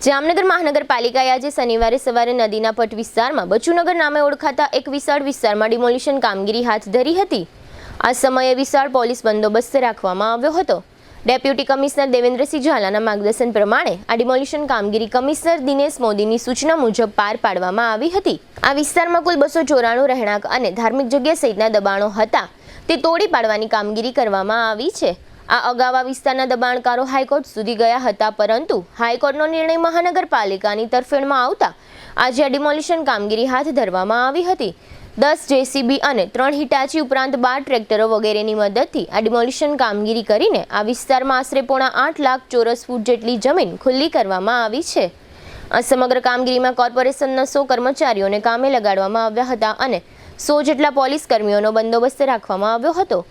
જામનગર મહાનગરપાલિકાએ આજે શનિવારે સવારે નદીના પટ વિસ્તારમાં બચુનગર નામે ઓળખાતા એક વિશાળ વિસ્તારમાં ડિમોલિશન કામગીરી હાથ ધરી હતી। આ સમયે વિશાળ પોલીસ બંદોબસ્ત રાખવામાં આવ્યો હતો। ડેપ્યુટી કમિશનર દેવેન્દ્રસિંહ ઝાલાના માર્ગદર્શન પ્રમાણે આ ડિમોલિશન કામગીરી કમિશનર દિનેશ મોદીની સૂચના મુજબ પાર પાડવામાં આવી હતી। આ વિસ્તારમાં કુલ 294 રહેણાંક અને ધાર્મિક જગ્યા સહિતના દબાણો હતા તે તોડી પાડવાની કામગીરી કરવામાં આવી છે। આ અગાઉ આ વિસ્તારના દબાણકારો હાઈકોર્ટ સુધી ગયા હતા, પરંતુ હાઈકોર્ટનો નિર્ણય મહાનગરપાલિકાની તરફેણમાં આવતા આજે આ ડિમોલિશન કામગીરી હાથ ધરવામાં આવી હતી। 10 જેસીબી અને 3 હિટાચી ઉપરાંત 12 ટ્રેક્ટરો વગેરેની મદદથી આ ડિમોલિશન કામગીરી કરીને આ વિસ્તારમાં આશરે 8.5 લાખ ચોરસ ફૂટ જેટલી જમીન ખુલ્લી કરવામાં આવી છે। આ સમગ્ર કામગીરીમાં કોર્પોરેશનના 100 કર્મચારીઓને કામે લગાડવામાં આવ્યા હતા અને 100 જેટલા પોલીસ કર્મીઓનો બંદોબસ્ત રાખવામાં આવ્યો હતો।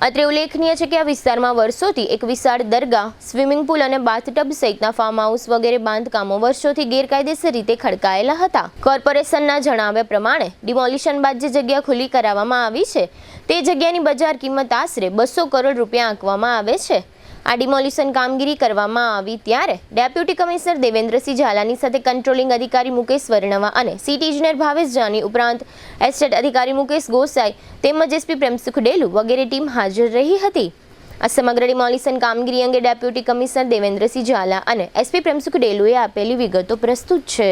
અત્રે ઉલ્લેખનીય છે કે આ વિસ્તારમાં વર્ષોથી એક વિશાળ દરગાહ, સ્વિમિંગ પુલ અને બાથટબ સહિતના ફાર્મ હાઉસ વગેરે બાંધકામો વર્ષોથી ગેરકાયદેસર રીતે ખડકાયેલા હતા। કોર્પોરેશનના જણાવ્યા પ્રમાણે ડિમોલિશન બાદ જે જગ્યા ખુલ્લી કરાવવામાં આવી છે તે જગ્યાની બજાર કિંમત આશરે 200 કરોડ રૂપિયા આંકવામાં આવે છે। આ ડિમોલિશન કામગીરી કરવામાં આવી ત્યારે ડેપ્યુટી કમિશનર દેવેન્દ્રસિંહ ઝાલાની સાથે કંટ્રોલિંગ અધિકારી મુકેશ વર્ણવા અને સિટી ઇજનેર ભાવેશ જાની ઉપરાંત એસ્ટેટ અધિકારી મુકેશ ગોસાઈ તેમજ એસપી પ્રેમસુખ ડેલુ વગેરે ટીમ હાજર રહી હતી। આ સમગ્ર ડિમોલિશન કામગીરી અંગે ડેપ્યુટી કમિશનર દેવેન્દ્રસિંહ ઝાલા અને એસપી પ્રેમસુખ ડેલુએ આપેલી વિગતો પ્રસ્તુત છે।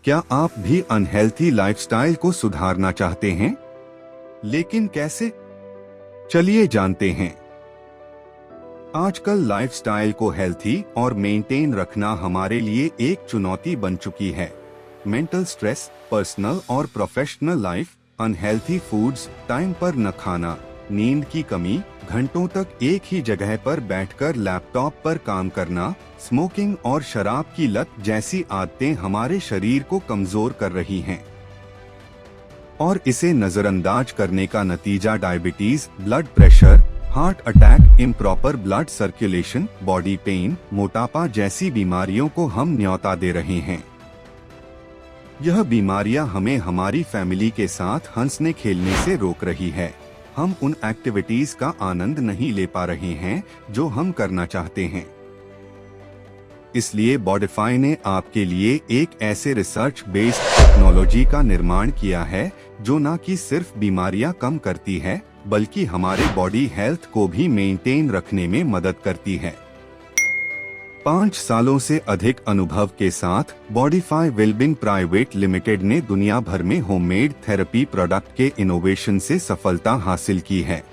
क्या आप भी अनहेल्थी लाइफस्टाइल को सुधारना चाहते हैं, लेकिन कैसे? चलिए जानते हैं। आजकल लाइफस्टाइल को हेल्थी और मेंटेन रखना हमारे लिए एक चुनौती बन चुकी है। मेंटल स्ट्रेस, पर्सनल और professional life, unhealthy foods, time पर न खाना, नींद की कमी, घंटों तक एक ही जगह पर बैठकर लैपटॉप पर काम करना, स्मोकिंग और शराब की लत जैसी आदतें हमारे शरीर को कमजोर कर रही हैं और इसे नजरअंदाज करने का नतीजा diabetes, blood pressure, heart attack, improper blood circulation, body pain, मोटापा जैसी बीमारियों को हम न्योता दे रहे हैं। यह बीमारियां हमें हमारी फैमिली के साथ हंसने खेलने से रोक रही है। हम उन एक्टिविटीज का आनंद नहीं ले पा रहे हैं जो हम करना चाहते हैं। इसलिए बॉडिफाई ने आपके लिए एक ऐसे रिसर्च बेस्ड टेक्नोलॉजी का निर्माण किया है जो न कि सिर्फ बीमारियां कम करती है बल्कि हमारे बॉडी हेल्थ को भी मेंटेन रखने में मदद करती है। 5 सालों से अधिक अनुभव के साथ बॉडिफाई वेलबींग प्राइवेट लिमिटेड ने दुनिया भर में होममेड थेरेपी प्रोडक्ट के इनोवेशन से सफलता हासिल की है।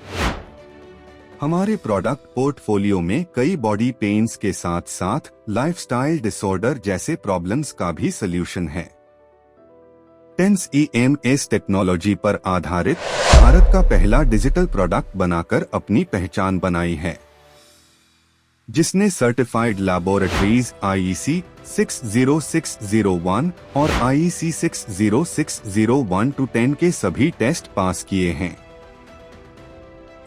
हमारे प्रोडक्ट पोर्टफोलियो में कई बॉडी पेन्स के साथ साथ लाइफस्टाइल डिसऑर्डर जैसे प्रॉब्लम्स का भी सलूशन है। टेंस EMS टेक्नोलॉजी पर आधारित भारत का पहला डिजिटल प्रोडक्ट बनाकर अपनी पहचान बनाई है, जिसने सर्टिफाइड लैबोरेटरीज IEC 60601 और IEC 60601-10 के सभी टेस्ट पास किए हैं।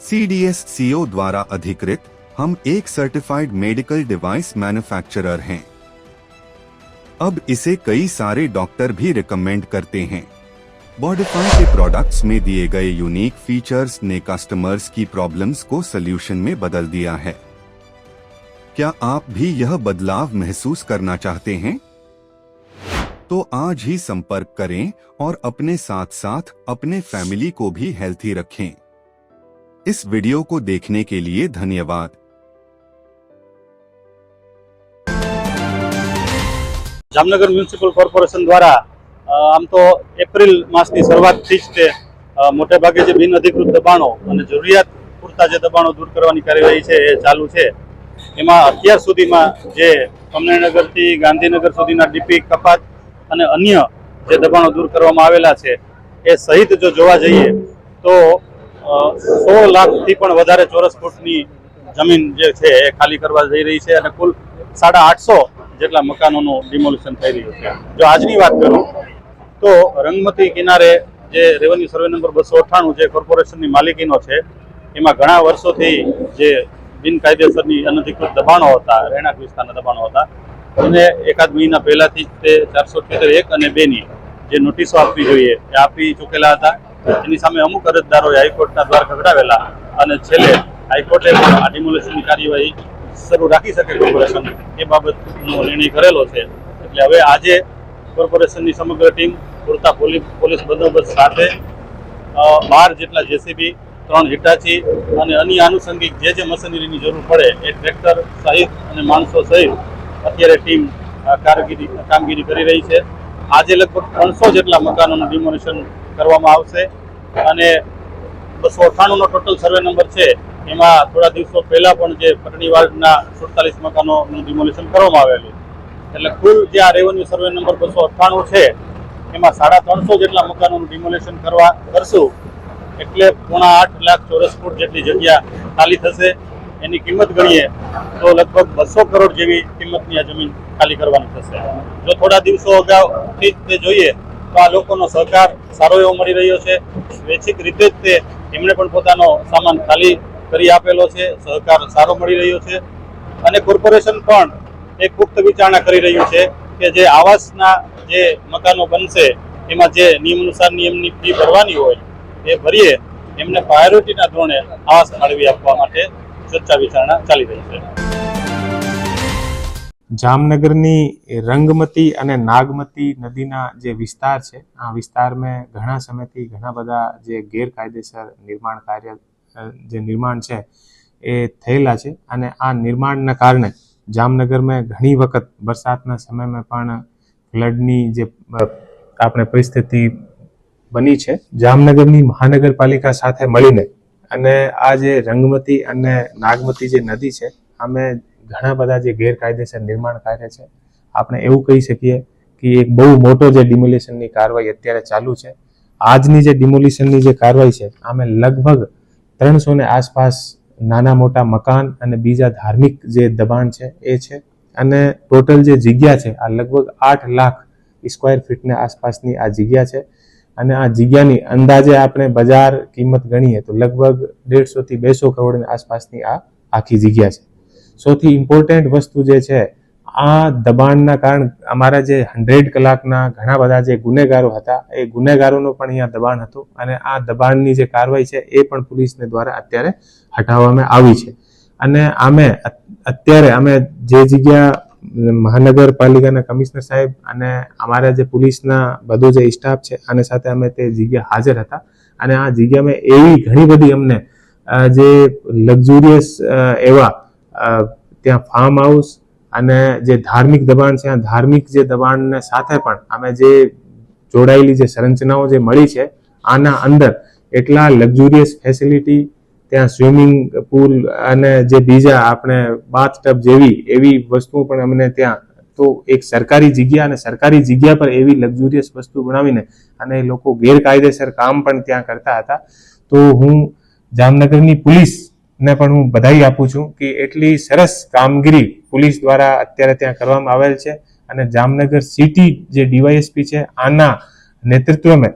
CDSCO द्वारा अधिकृत हम एक सर्टिफाइड मेडिकल डिवाइस मैन्युफैक्चरर हैं। अब इसे कई सारे डॉक्टर भी रिकमेंड करते हैं। बॉडिफाई के प्रोडक्ट्स में दिए गए यूनिक फीचर्स ने कस्टमर्स की प्रॉब्लम्स को सल्यूशन में बदल दिया है। क्या आप भी यह बदलाव महसूस करना चाहते हैं? तो आज ही संपर्क करें और अपने साथ साथ अपने फैमिली को भी हेल्थी रखें। इस वीडियो को देखने के लिए धन्यवाद। जामनगर म्युनिसिपल कॉर्पोरेशन द्वारा आम तो एप्रिल मासनी शरूआतथी ज ते मोटे भागे जे बिन अधिकृत दबाणो अने जरूरियात पूरता जे दबाणो दूर करवानी कार्यवाही छे ए चालू छे। एमां અત્યાર સુધીમાં જે કમલેનગરથી ગાંધીનગર સુધીના ડીપી કપાત અને અન્ય જે દબાણો દૂર કરવામાં આવેલા છે એ સહિત જો જોવા જઈએ તો 16 લાખથી પણ વધારે ચોરસ ફૂટની જમીન જે છે એ ખાલી કરવા જઈ રહી છે અને કુલ 850 જેટલા મકાનોનું ડિમોલિશન થઈ રહ્યું છે। જો આજની વાત કરું તો રંગમતી કિનારે જે રેવન્યુ સર્વે નંબર 298 જે કોર્પોરેશનની માલિકીનો છે એમાં ઘણા વર્ષોથી જે બિનકાયદેસરની અનધિકૃત દબાણો હતા, રહેણાંક વિસ્તારના દબાણો હતા, એને એકાદ મહિના પહેલાથી જ તે 473(1) અને 2ની જે નોટિસો આપવી જોઈએ એ આપી ચૂકેલા હતા। એની સામે અમુક અરજદારોએ હાઈકોર્ટના દ્વાર ખખડાવેલા અને છેલ્લે હાઈકોર્ટે પણ આ ડિમોલિશનની કાર્યવાહી શરૂ રાખી શકે કોર્પોરેશન એ બાબતનો નિર્ણય કરેલો છે. એટલે હવે આજે કોર્પોરેશનની સમગ્ર ટીમ પૂરતા પોલીસ બંદોબસ્ત સાથે 12 જેટલા જેસીબી, 3 હિટાચી અને અન્ય આનુષંગિક જે મશીનરીની જરૂર પડે એ ટ્રેક્ટર સહિત અને માણસો સહિત અત્યારે ટીમ કામગીરી કરી રહી છે. આજે લગભગ 300 જેટલા મકાનોનું ડિમોલિશન કરવામાં આવશે અને 298નો ટોટલ સર્વે નંબર છે. એમાં થોડા દિવસો પહેલા પણ જે પટણી વાર્ડના 47 મકાનોનું ડિમોલિશન કરવામાં આવેલું. એટલે કુલ જે આ રેવન્યુ સર્વે નંબર 298 છે એમાં 350 જેટલા મકાનોનું ડિમોલિશન કરશું. એટલે 8.5 લાખ ચોરસ ફૂટ જેટલી જગ્યા ખાલી થશે. એની કિંમત ગણીએ તો લગભગ 200 કરોડ જેવી કિંમતની આ જમીન ખાલી કરવાની થશે. જો થોડા દિવસો અગાઉથી જ જોઈએ તો આ લોકોનો સહકાર સારો એવો મળી રહ્યો છે. સ્વૈચ્છિક રીતે જ એમણે પણ પોતાનો સામાન ખાલી કરી આપેલો છે. સહકાર સારો મળી રહ્યો છે અને કોર્પોરેશન પણ એક પુખ્ત વિચારણા કરી રહ્યું છે કે જે આવાસના જે મકાનો બનશે એમાં જે નિયમ અનુસારની એમની ફી ભરવાની હોય એ ભરીએ એમને પ્રાયોરિટીના ધોરણે આવાસ ફાળવી આપવા માટે ચર્ચા વિચારણા ચાલી રહી છે. જામનગરની રંગમતી અને નાગમતી નદીના જે વિસ્તાર છે, આ વિસ્તારમાં ઘણા સમયથી ઘણા બધા જે ગેરકાયદેસર નિર્માણ છે એ થયેલા છે અને આ નિર્માણના કારણે જામનગરમાં ઘણી વખત વરસાદના સમયમાં પણ ફ્લડની જે આપણે પરિસ્થિતિ બની છે. જામનગરની મહાનગરપાલિકા સાથે મળીને અને આ જે રંગમતી અને નાગમતી જે નદી છે આમે ઘણા બધા જે ગેરકાયદેસર નિર્માણ કાર્ય છે, આપણે એવું કહી શકીએ કે એક બહુ મોટો જે ડિમોલિશનની કાર્યવાહી અત્યારે ચાલુ છે. આજની જે ડિમોલિશનની જે કાર્યવાહી છે આમે લગભગ 300 ને આસપાસ નાના મોટા મકાન અને બીજા ધાર્મિક જે દબાણ છે એ છે અને ટોટલ જે જગ્યા છે આ લગભગ 8 લાખ સ્ક્વેર ફીટની આસપાસની આ જગ્યા છે અને આ જગ્યાની અંદાજે આપણે બજાર કિંમત ગણીએ તો લગભગ 150 થી 200 કરોડની આસપાસની આ આખી જગ્યા છે. સૌથી ઇમ્પોર્ટન્ટ વસ્તુ જે છે, આ દબાણના કારણે અમારા જે 100 કલાકના ઘણા બધા જે ગુનેગારો હતા એ ગુનેગારોનો પણ અહીંયા દબાણ હતું અને આ દબાણની જે કાર્યવાહી છે એ પણ પોલીસને દ્વારા અત્યારે હટાવવામાં આવી છે. અને અત્યારે અમે જે જગ્યા મહાનગરપાલિકાના કમિશનર સાહેબ અને અમારા જે પોલીસના બધો જે સ્ટાફ છે આને સાથે અમે તે જગ્યા હાજર હતા અને આ જગ્યામાં એવી ઘણી બધી અમને જે લક્ઝુરિયસ એવા ત્યાં ફાર્મ હાઉસ અને જે ધાર્મિક દબાણ છે આ ધાર્મિક જે દબાણને સાથે પણ અમે જે જોડાયેલી જે સંરચનાઓ જે મળી છે આના અંદર એટલા લક્ઝુરિયસ ફેસિલિટી, ત્યાં સ્વિમિંગ પુલ અને જે બીજા આપણે બાથટબ જેવી એવી વસ્તુઓ પણ અમને ત્યાં, તો એક સરકારી જગ્યા અને સરકારી જગ્યા પર એવી લક્ઝુરિયસ વસ્તુ બનાવીને અને લોકો ગેરકાયદેસર કામ પણ ત્યાં કરતા હતા. તો હું જામનગરની પોલીસને પણ હું બધાઈ આપું છું કે એટલી સરસ કામગીરી પોલીસ દ્વારા અત્યારે ત્યાં કરવામાં આવેલ છે અને જામનગર સિટી જે ડીવાયએસપી છે આના નેતૃત્વમાં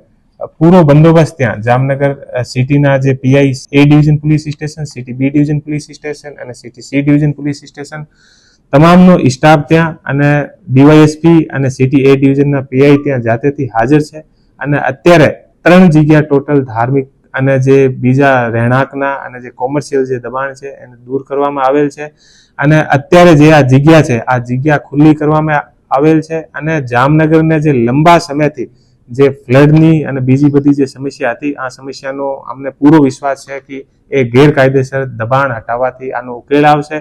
પૂરો બંદોબસ્ત ત્યાં જામનગર સિટીના જે PI A division police station, city B division police station અને city C division police station તમામનો સ્ટાફ ત્યાં અને ડીવાયએસપી અને સિટી એ ડિવિઝનના પીઆઈ ત્યાં જાતેથી હાજર છે અને અત્યારે 3 જગ્યા ટોટલ ધાર્મિક અને જે બીજા રહેણાંકના અને જે કોમર્શિયલ જે દબાણ છે એને દૂર કરવામાં આવેલ છે અને અત્યારે જે આ જગ્યા છે આ જગ્યા ખુલ્લી કરવામાં આવેલ છે અને જામનગરને જે લંબા સમયથી જે ફ્લડની અને બીજી બધી જે સમસ્યા હતી આ સમસ્યાનો અમને પૂરો વિશ્વાસ છે કે એ ગેરકાયદેસર દબાણ હટાવવાથી આનો ઉકેલ આવશે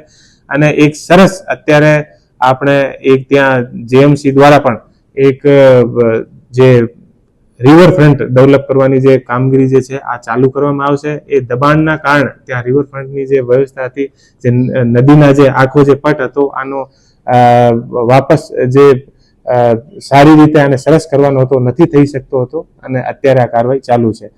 અને એક સરસ અત્યારે આપણે એક ત્યાં જેએમસી દ્વારા પણ એક જે રિવરફ્રન્ટ ડેવલપ કરવાની જે કામગીરી જે છે આ ચાલુ કરવામાં આવશે. એ દબાણના કારણે ત્યાં રિવરફ્રન્ટની જે વ્યવસ્થા હતી, જે નદીના જે આખો જે પટ હતો આનો વાપસ જે સારી રીતે અને સરસ કરવાનો હતો નથી થઈ શકતો હતો અને અત્યારે આ કાર્યવાહી ચાલુ છે.